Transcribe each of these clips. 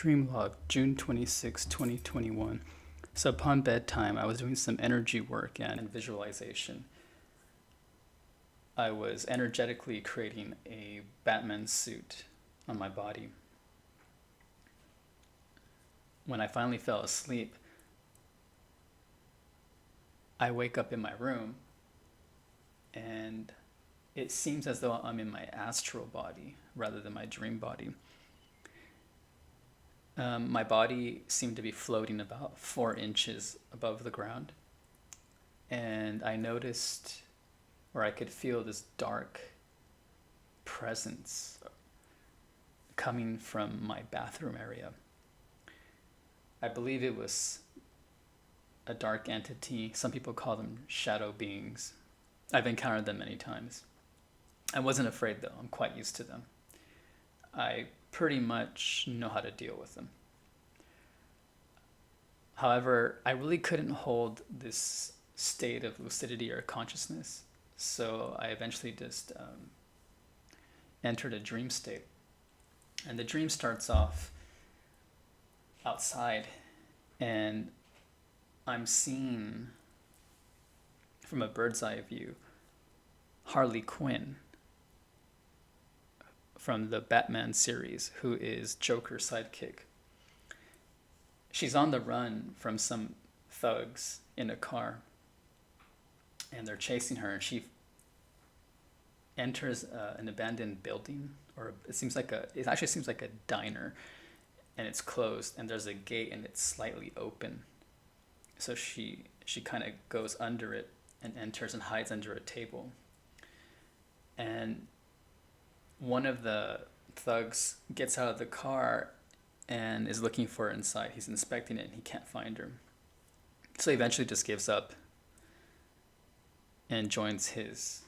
Dream log, June 26, 2021. So upon bedtime, I was doing some energy work and visualization. I was energetically creating a Batman suit on my body. When I finally fell asleep, I wake up in my room and it seems as though I'm in my astral body rather than my dream body. My body seemed to be floating about 4 inches above the ground. And I noticed, or I could feel this dark presence coming from my bathroom area. I believe it was a dark entity. Some people call them shadow beings. I've encountered them many times. I wasn't afraid though. I'm quite used to them. I pretty much know how to deal with them. However, I really couldn't hold this state of lucidity or consciousness, so I eventually just entered a dream state. And the dream starts off outside, and I'm seeing from a bird's eye view Harley Quinn from the Batman series, who is Joker's sidekick. She's on the run from some thugs in a car, and they're chasing her, and she enters an abandoned building, or it actually seems like a diner, and it's closed, and there's a gate, and it's slightly open. So she kind of goes under it and enters and hides under a table. And one of the thugs gets out of the car and is looking for her inside. He's inspecting it and he can't find her. So he eventually just gives up and joins his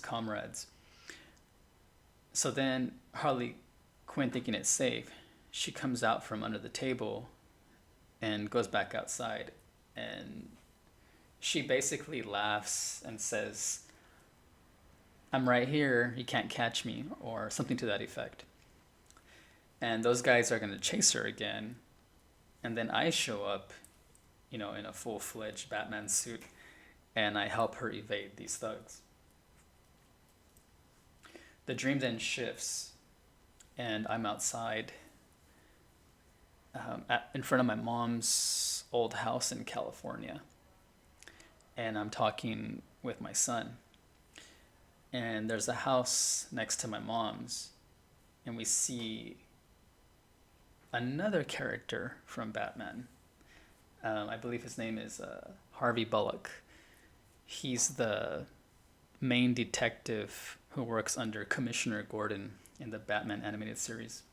comrades. So then Harley Quinn, thinking it's safe, she comes out from under the table and goes back outside, and she basically laughs and says, "I'm right here, you can't catch me," or something to that effect. And those guys are going to chase her again, and then I show up, in a full-fledged Batman suit, and I help her evade these thugs. The dream then shifts, and I'm outside in front of my mom's old house in California, and I'm talking with my son. And there's a house next to my mom's, and we see another character from Batman. I believe his name is Harvey Bullock. He's the main detective who works under Commissioner Gordon in the Batman animated series.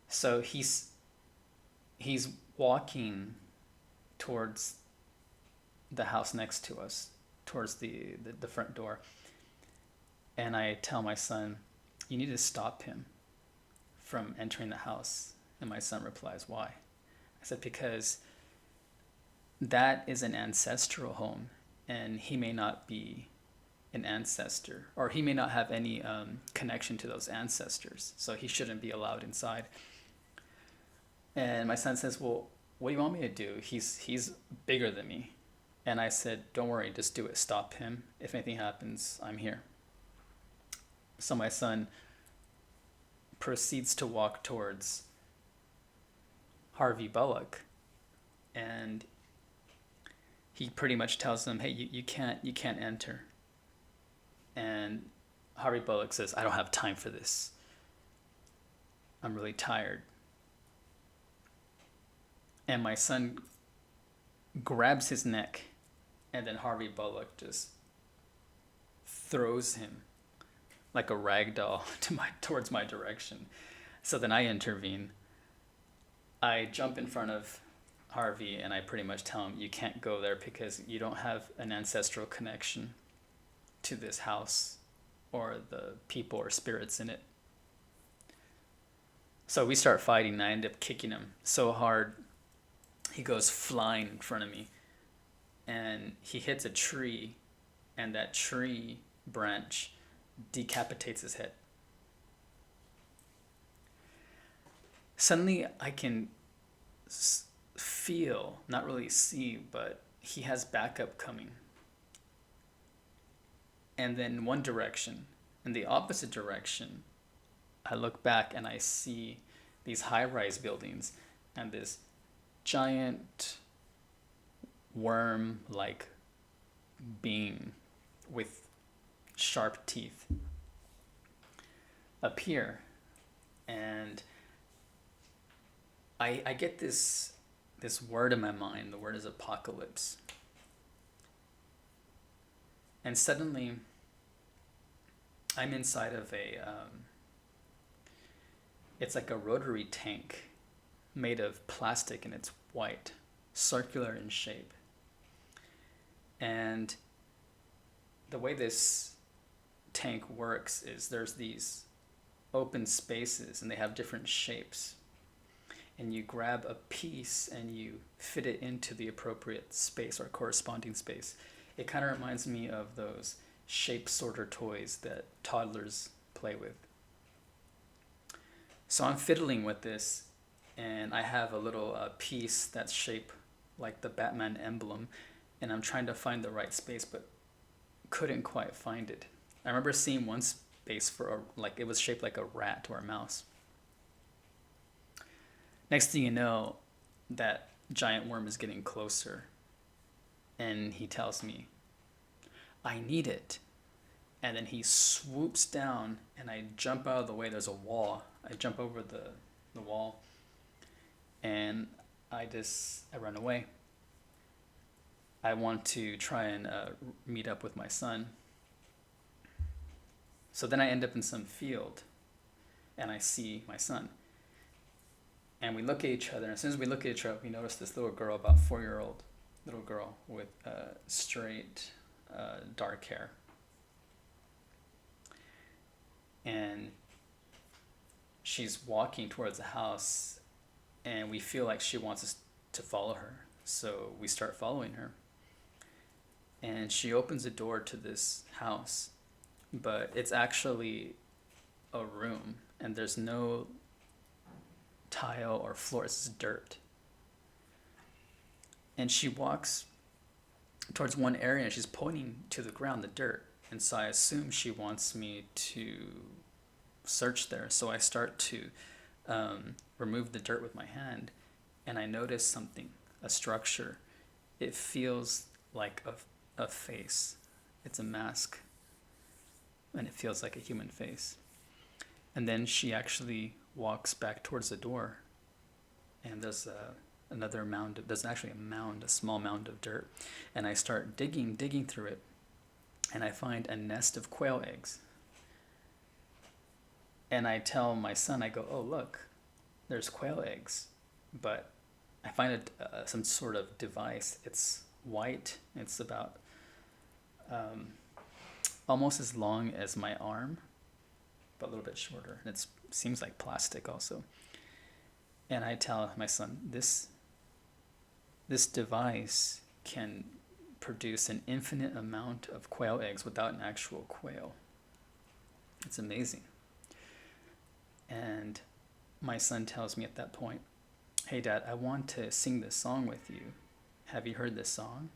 So he's walking towards the house next to us, towards the front door. And I tell my son, "You need to stop him from entering the house." And my son replies, "Why?" I said, "Because that is an ancestral home, and he may not be an ancestor, or he may not have any connection to those ancestors, so he shouldn't be allowed inside." And my son says, "Well, what do you want me to do? He's bigger than me." And I said, "Don't worry, just do it. Stop him. If anything happens, I'm here." So my son proceeds to walk towards Harvey Bullock, and he pretty much tells him, "Hey, you can't enter." And Harvey Bullock says, "I don't have time for this. I'm really tired." And my son grabs his neck, and then Harvey Bullock just throws him like a rag doll towards my direction. So then I intervene. I jump in front of Harvey, and I pretty much tell him, "You can't go there because you don't have an ancestral connection to this house or the people or spirits in it." So we start fighting, and I end up kicking him so hard he goes flying in front of me, and he hits a tree, and that tree branch decapitates his head. Suddenly I can feel, not really see, but he has backup coming. And then one direction, in the opposite direction, I look back and I see these high-rise buildings and this giant worm-like being with sharp teeth appear. And I get this word in my mind. The word is Apokolips. And suddenly I'm inside of it's like a rotary tank made of plastic, and it's white, circular in shape. And the way this tank works is there's these open spaces and they have different shapes. And you grab a piece and you fit it into the appropriate space or corresponding space. It kind of reminds me of those shape sorter toys that toddlers play with. So I'm fiddling with this, and I have a little piece that's shaped like the Batman emblem, and I'm trying to find the right space, but couldn't quite find it. I remember seeing one space for it was shaped like a rat or a mouse. Next thing you know, that giant worm is getting closer, and he tells me, "I need it." And then he swoops down, and I jump out of the way. There's a wall. I jump over the wall, and I run away. I want to try and meet up with my son. So then I end up in some field, and I see my son. And we look at each other, and as soon as we look at each other, we notice this little girl, about 4-year-old little girl with straight dark hair. And she's walking towards the house, and we feel like she wants us to follow her. So we start following her. And she opens a door to this house, but it's actually a room, and there's no tile or floor, it's just dirt. And she walks towards one area, and she's pointing to the ground, the dirt. And so I assume she wants me to search there. So I start to remove the dirt with my hand, and I notice something, a structure. It feels like a face. It's a mask, and it feels like a human face. And then she actually walks back towards the door, and there's another mound. There's actually a small mound of dirt, and I start digging through it, and I find a nest of quail eggs. And I tell my son, I go, "Oh, look, there's quail eggs." But I find some sort of device. It's white. It's about almost as long as my arm, but a little bit shorter. And it seems like plastic also. And I tell my son, this device can produce an infinite amount of quail eggs without an actual quail. It's amazing. And my son tells me at that point, "Hey, Dad, I want to sing this song with you. Have you heard this song?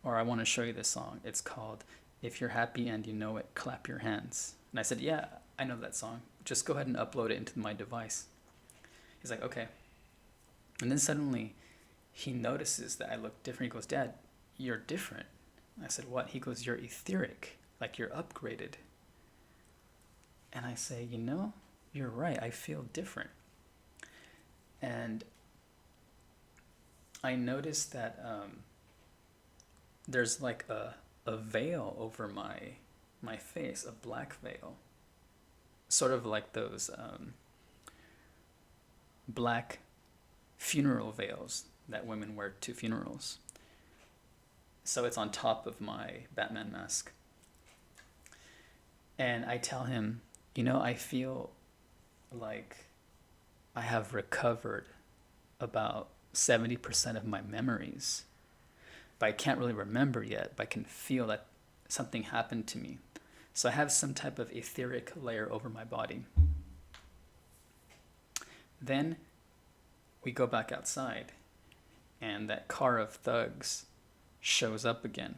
Or I want to show you this song. It's called 'If You're Happy and You Know It, Clap Your Hands.'" And I said, "Yeah, I know that song. Just go ahead and upload it into my device." He's like, "Okay." And then suddenly he notices that I look different. He goes, "Dad, you're different." I said, "What?" He goes, "You're etheric, like you're upgraded." And I say, "You're right. I feel different." And I noticed that there's like a veil over my face, a black veil, sort of like those black funeral veils that women wear to funerals. So it's on top of my Batman mask. And I tell him, I feel like I have recovered about 70% of my memories, but I can't really remember yet, but I can feel that something happened to me. So I have some type of etheric layer over my body. Then we go back outside, and that car of thugs shows up again.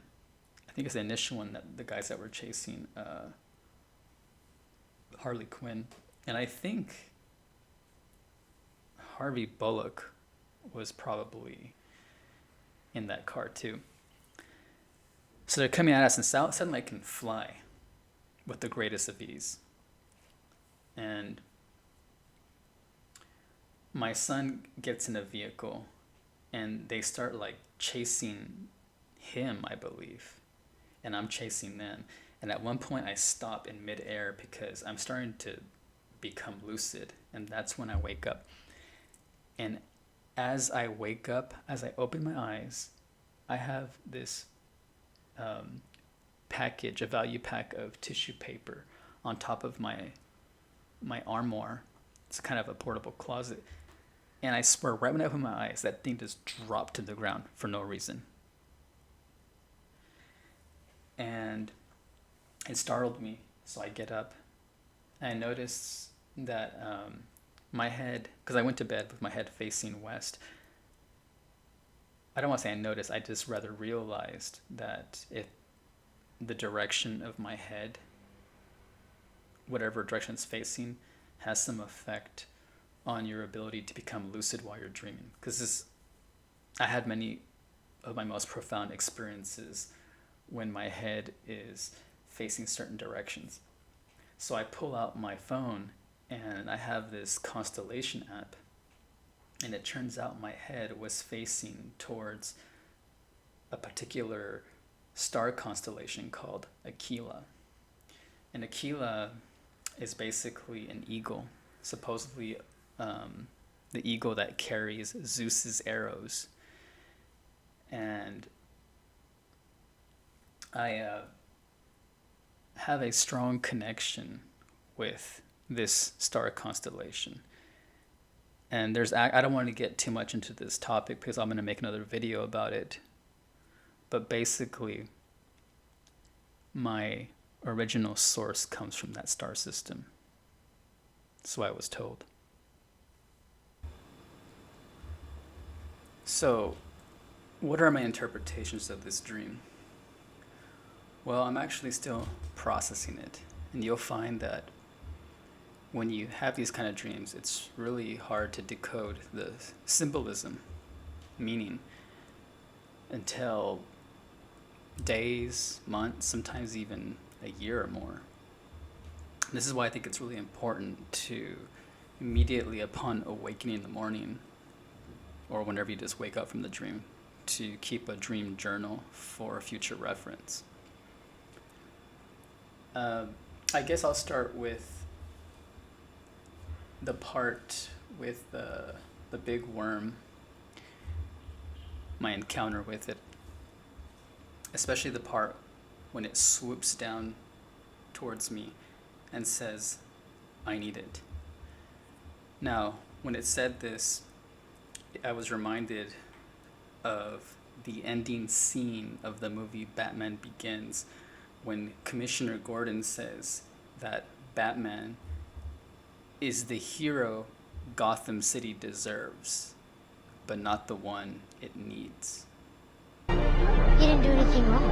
I think it's the initial one, that the guys that were chasing Harley Quinn. And I think Harvey Bullock was probably in that car too. So they're coming at us, and suddenly I can fly with the greatest of ease. And my son gets in a vehicle, and they start like chasing him, I believe. And I'm chasing them. And at one point I stop in midair because I'm starting to become lucid. And that's when I wake up. And as I wake up, as I open my eyes, I have this package, a value pack of tissue paper on top of my armoire. It's kind of a portable closet. And I swear, right when I open my eyes, that thing just dropped to the ground for no reason. And it startled me. So I get up, and I notice that my head, because I went to bed with my head facing west. I don't want to say I noticed, I just rather realized that if the direction of my head, whatever direction it's facing, has some effect on your ability to become lucid while you're dreaming. Because I had many of my most profound experiences when my head is facing certain directions. So I pull out my phone, and I have this constellation app, and it turns out my head was facing towards a particular star constellation called Aquila. And Aquila is basically an eagle, supposedly the eagle that carries Zeus's arrows. And I have a strong connection with this star constellation. And I don't want to get too much into this topic because I'm going to make another video about it. But basically, my original source comes from that star system. So I was told. So, what are my interpretations of this dream? Well, I'm actually still processing it. And you'll find that when you have these kind of dreams, it's really hard to decode the symbolism, meaning, until days, months, sometimes even a year or more. This is why I think it's really important to immediately upon awakening in the morning, or whenever you just wake up from the dream, to keep a dream journal for future reference. I guess I'll start with the part with the big worm, my encounter with it, especially the part when it swoops down towards me and says, "I need it." Now, when it said this, I was reminded of the ending scene of the movie Batman Begins, when Commissioner Gordon says that Batman is the hero Gotham City deserves, but not the one it needs. You didn't do anything wrong.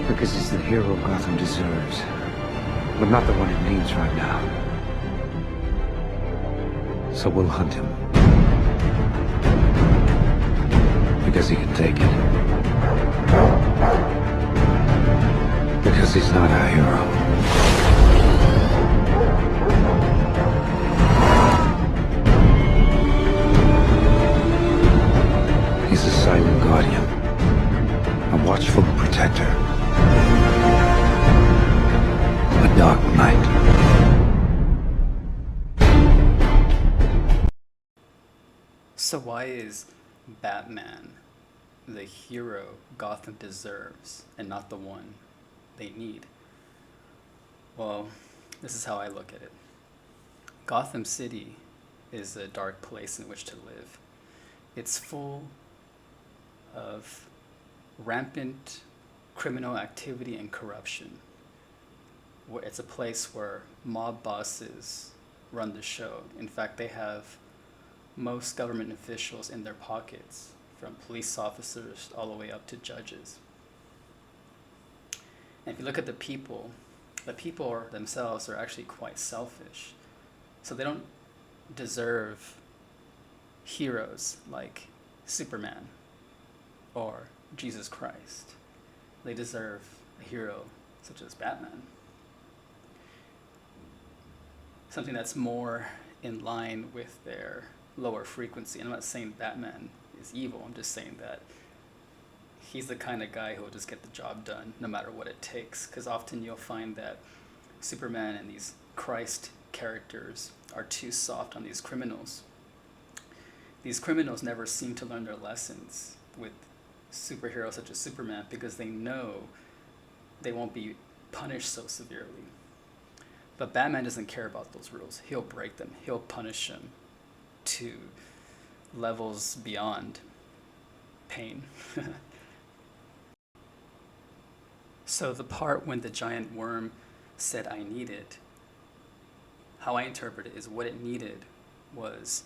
Because he's the hero Gotham deserves, but not the one it needs right now. So we'll hunt him. Because he can take it. Because he's not our hero. He's a silent guardian, a watchful protector, a dark knight. So why is Batman the hero Gotham deserves and not the one they need? Well, this is how I look at it. Gotham City is a dark place in which to live. It's full of rampant criminal activity and corruption. It's a place where mob bosses run the show. In fact, they have most government officials in their pockets, from police officers all the way up to judges. And if you look at the people themselves are actually quite selfish. So they don't deserve heroes like Superman or Jesus Christ. They deserve a hero such as Batman. Something that's more in line with their lower frequency. And I'm not saying Batman is evil, I'm just saying that he's the kind of guy who will just get the job done no matter what it takes. Because often you'll find that Superman and these Christ characters are too soft on these criminals. These criminals never seem to learn their lessons with superheroes such as Superman because they know they won't be punished so severely. But Batman doesn't care about those rules. He'll break them. He'll punish them to levels beyond pain. So the part when the giant worm said I need it, how I interpret it is what it needed was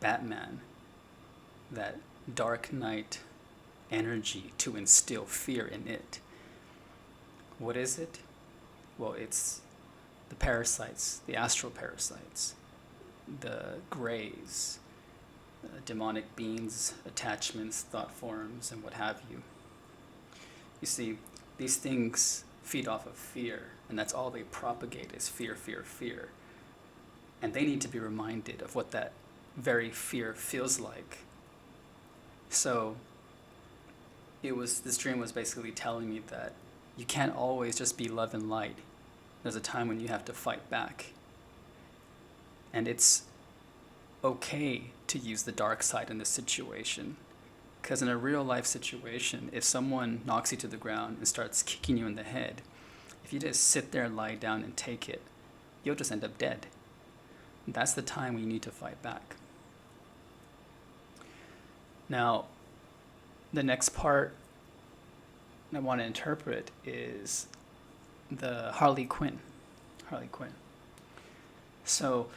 Batman, that Dark Knight energy to instill fear in it. What is it? Well, it's the parasites, the astral parasites, the grays, demonic beings, attachments, thought forms, and what have you. You see, these things feed off of fear, and that's all they propagate is fear, fear, fear. And they need to be reminded of what that very fear feels like. So this dream was basically telling me that you can't always just be love and light. There's a time when you have to fight back. And it's okay to use the dark side in this situation. Because in a real life situation, if someone knocks you to the ground and starts kicking you in the head, if you just sit there and lie down and take it, you'll just end up dead. That's the time when you need to fight back. Now, the next part I want to interpret is the Harley Quinn. Harley Quinn. So,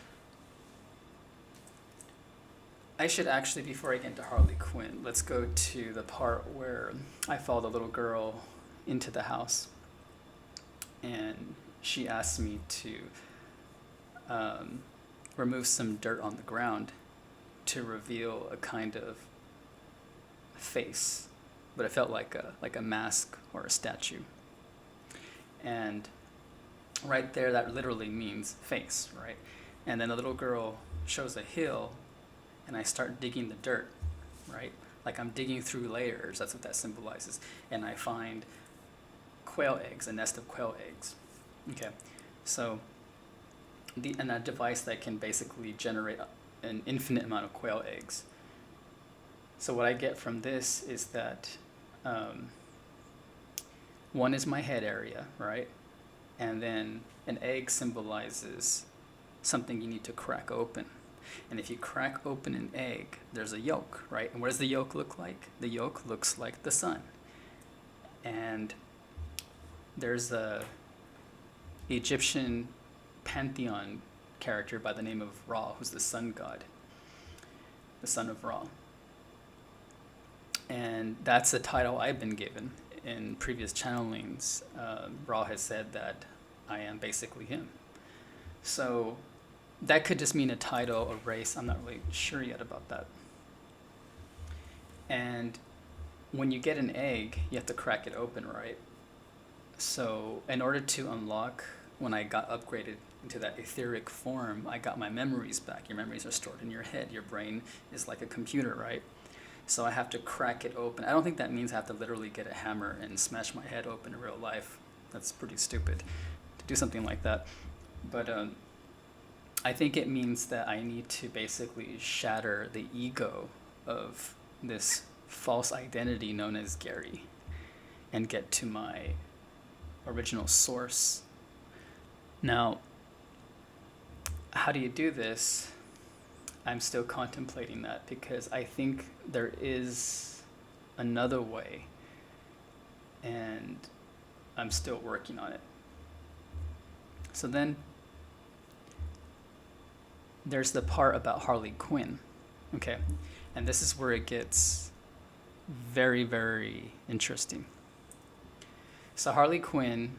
I should actually, before I get into Harley Quinn, let's go to the part where I follow the little girl into the house. And she asked me to remove some dirt on the ground to reveal a kind of face, but it felt like a mask or a statue. And right there, that literally means face, right? And then the little girl shows a hill, and I start digging the dirt, right? Like I'm digging through layers, that's what that symbolizes. And I find quail eggs, a nest of quail eggs. Okay, so and a device that can basically generate an infinite amount of quail eggs. So what I get from this is that one is my head area, right? And then an egg symbolizes something you need to crack open. And if you crack open an egg, there's a yolk, right? And what does the yolk look like? The yolk looks like the sun. And there's a Egyptian pantheon character by the name of Ra, who's the sun god, the son of Ra. And that's the title I've been given in previous channelings. Ra has said that I am basically him. So that could just mean a title, a race. I'm not really sure yet about that. And when you get an egg, you have to crack it open, right? So in order to unlock, when I got upgraded into that etheric form, I got my memories back. Your memories are stored in your head. Your brain is like a computer, right? So I have to crack it open. I don't think that means I have to literally get a hammer and smash my head open in real life. That's pretty stupid to do something like that. But I think it means that I need to basically shatter the ego of this false identity known as Gary and get to my original source. Now, how do you do this? I'm still contemplating that because I think there is another way and I'm still working on it. So then there's the part about Harley Quinn. Okay. And this is where it gets very, very interesting. So Harley Quinn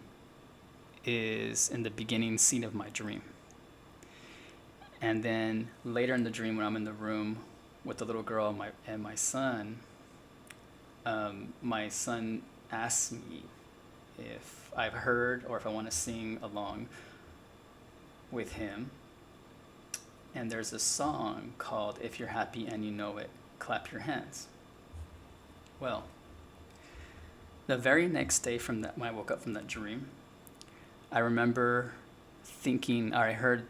is in the beginning scene of my dream. And then later in the dream, when I'm in the room with the little girl and my son asks me if I've heard or if I want to sing along with him. And there's a song called "If You're Happy and You Know It, Clap Your Hands." Well, the very next day from that, when I woke up from that dream, I remember thinking, or I heard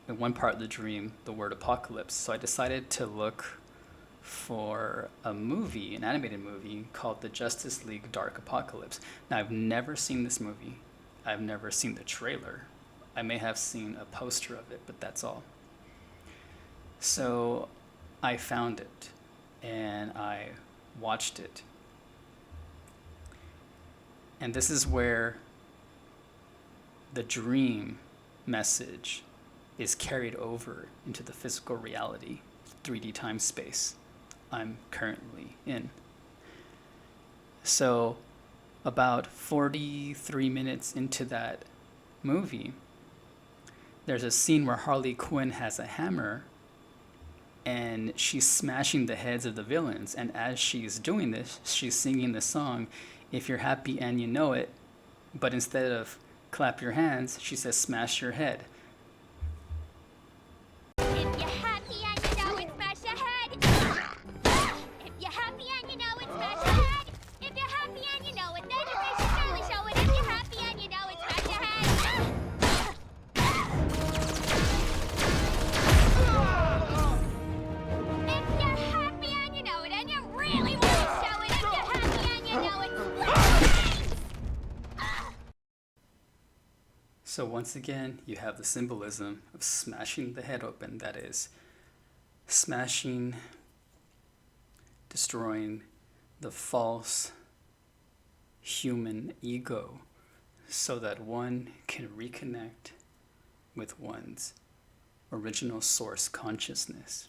in one part of the dream the word Apokolips. So I decided to look for a movie, an animated movie called The Justice League Dark Apokolips. Now, I've never seen this movie. I've never seen the trailer. I may have seen a poster of it, but that's all. So I found it and I watched it. And this is where the dream message is carried over into the physical reality, 3D time space I'm currently in. So about 43 minutes into that movie, there's a scene where Harley Quinn has a hammer and she's smashing the heads of the villains. And as she's doing this, she's singing the song, "If You're Happy and You Know It," but instead of clap your hands, she says smash your head. If you're happy and you know it, smash your head. If you're happy and you know it, smash your head. If you're happy and you know it, then your face should surely show it. If you're happy and you know it, smash your head. If you're happy and you know it, and you really want to show it. If you're happy and you know it, So once again, you have the symbolism of smashing the head open. That is, smashing, destroying the false human ego so that one can reconnect with one's original source consciousness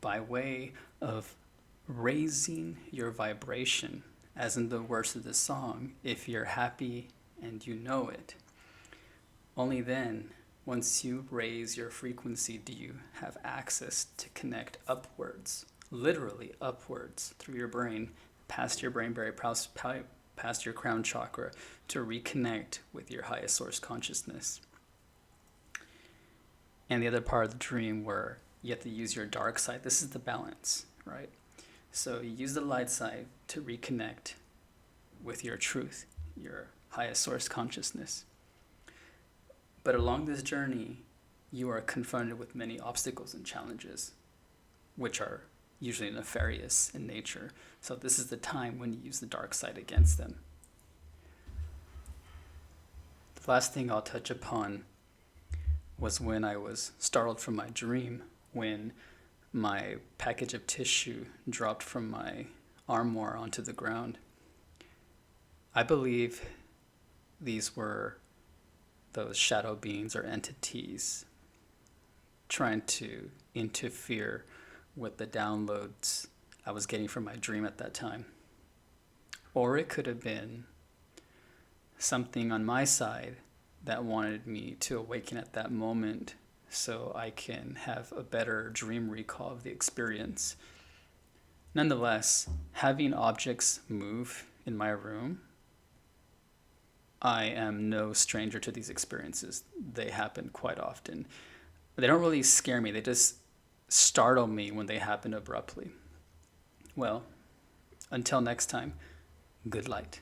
by way of raising your vibration, as in the words of the song, "If you're happy and you know it." Only then, once you raise your frequency, do you have access to connect upwards, literally upwards, through your brain, past your brain barrier, past your crown chakra, to reconnect with your highest source consciousness. And the other part of the dream where you have to use your dark side, this is the balance, right? So you use the light side to reconnect with your truth, your highest source consciousness. But along this journey, you are confronted with many obstacles and challenges, which are usually nefarious in nature. So this is the time when you use the dark side against them. The last thing I'll touch upon was when I was startled from my dream, when my package of tissue dropped from my armoire onto the ground. I believe these were those shadow beings or entities trying to interfere with the downloads I was getting from my dream at that time. Or it could have been something on my side that wanted me to awaken at that moment so I can have a better dream recall of the experience. Nonetheless, having objects move in my room, I am no stranger to these experiences. They happen quite often. They don't really scare me. They just startle me when they happen abruptly. Well, until next time, good light.